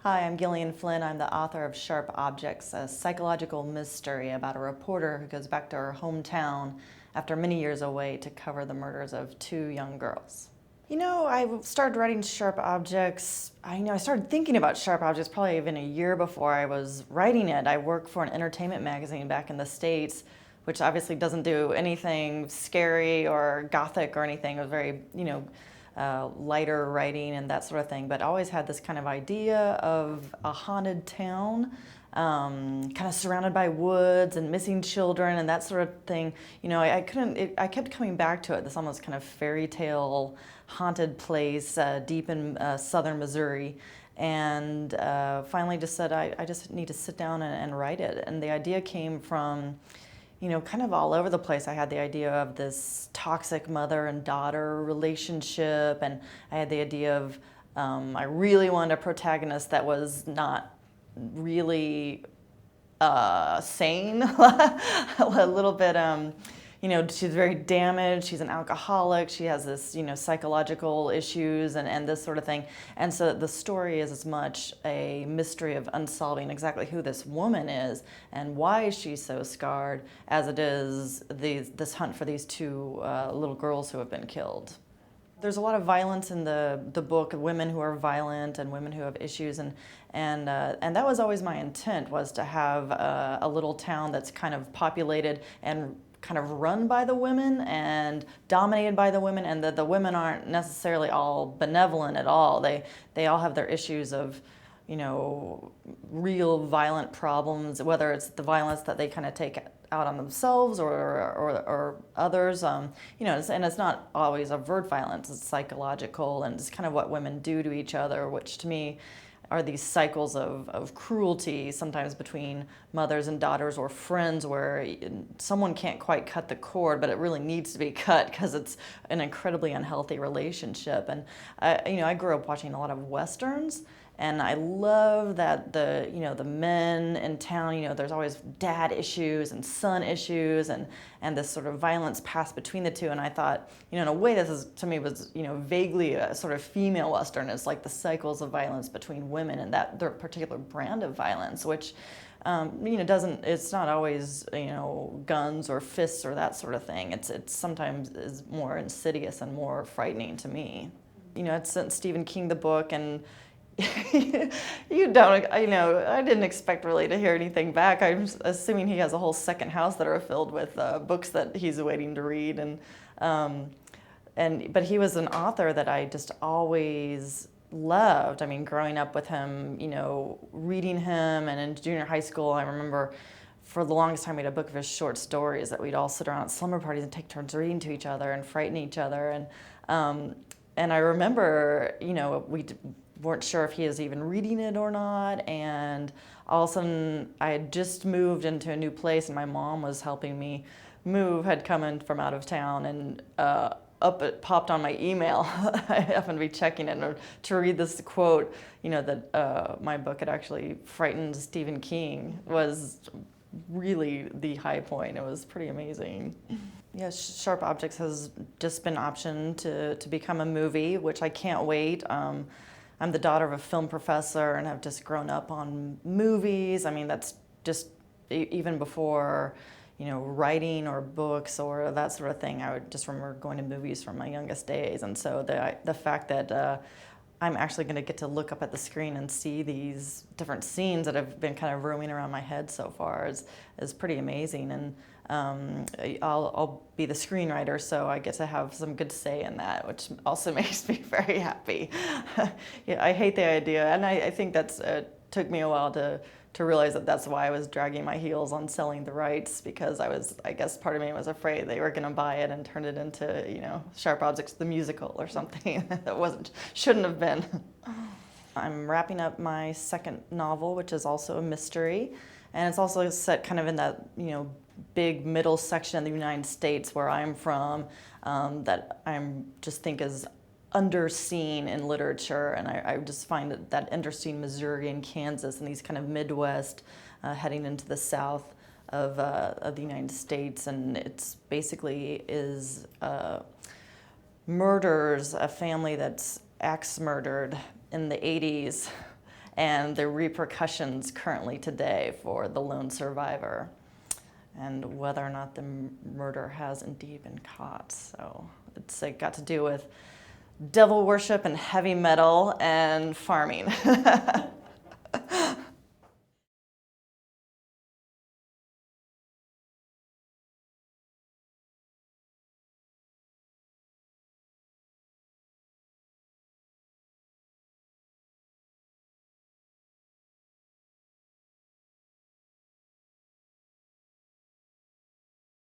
Hi, I'm Gillian Flynn. I'm the author of Sharp Objects, a psychological mystery about a reporter who goes back to her hometown after many years away to cover the murders of two young girls. I started writing Sharp Objects. I started thinking about Sharp Objects probably even a year before I was writing it. I work for an entertainment magazine back in the States, which obviously doesn't do anything scary or gothic or anything. It was very, lighter writing and that sort of thing, but I always had this kind of idea of a haunted town, kind of surrounded by woods and missing children and that sort of thing. I kept coming back to it, this almost kind of fairy tale haunted place deep in southern Missouri. And finally just said, I just need to sit down and write it. And the idea came from kind of all over the place. I had the idea of this toxic mother and daughter relationship, and I had the idea of I really wanted a protagonist that was not really sane, a little bit. She's very damaged. She's an alcoholic. She has this, psychological issues and this sort of thing. And so the story is as much a mystery of unsolving exactly who this woman is and why she's so scarred as it is this hunt for these two little girls who have been killed. There's a lot of violence in the book, women who are violent and women who have issues, and that was always my intent, was to have a little town that's kind of populated and kind of run by the women and dominated by the women, and that the women aren't necessarily all benevolent at all. They all have their issues of real violent problems, whether it's the violence that they kind of take out on themselves or others, and it's not always overt violence, it's psychological, and it's kind of what women do to each other, which to me are these cycles of cruelty, sometimes between mothers and daughters or friends, where someone can't quite cut the cord, but it really needs to be cut because it's an incredibly unhealthy relationship. And I grew up watching a lot of Westerns, and I love that the men in town, there's always dad issues and son issues and this sort of violence passed between the two. And I thought, in a way, this is, to me, was, vaguely a sort of female Western. It's like the cycles of violence between women and that their particular brand of violence, which, it's not always, guns or fists or that sort of thing. It's sometimes is more insidious and more frightening to me. I'd sent Stephen King the book, and I didn't expect really to hear anything back. I'm assuming he has a whole second house that are filled with books that he's waiting to read, but he was an author that I just always loved. I mean, growing up with him, reading him, and in junior high school, I remember for the longest time we had a book of his short stories that we'd all sit around at slumber parties and take turns reading to each other and frighten each other, and I remember, we weren't sure if he was even reading it or not, and all of a sudden I had just moved into a new place, and my mom was helping me move, had come in from out of town, and up it popped on my email. I happened to be checking it, and to read this quote, that my book had actually frightened Stephen King, was really the high point. It was pretty amazing. Yeah, Sharp Objects has just been optioned to become a movie, which I can't wait. I'm the daughter of a film professor and have just grown up on movies. I mean, that's just even before, writing or books or that sort of thing. I would just remember going to movies from my youngest days. And so the fact that I'm actually going to get to look up at the screen and see these different scenes that have been kind of roaming around my head so far is pretty amazing. And I'll be the screenwriter, so I get to have some good say in that, which also makes me very happy. Yeah, I hate the idea, and I think that's took me a while to realize that that's why I was dragging my heels on selling the rights, because I guess part of me was afraid they were going to buy it and turn it into, Sharp Objects the musical or something that shouldn't have been. I'm wrapping up my second novel, which is also a mystery, and it's also set kind of in that, big middle section of the United States where I'm from, that I'm just think is underseen in literature, and I just find that interesting, Missouri and Kansas and these kind of Midwest heading into the South of the United States, and it's basically is murders a family that's ex-murdered in the 80s, and the repercussions currently today for the lone survivor, and whether or not the murder has indeed been caught. So it's got to do with devil worship and heavy metal and farming.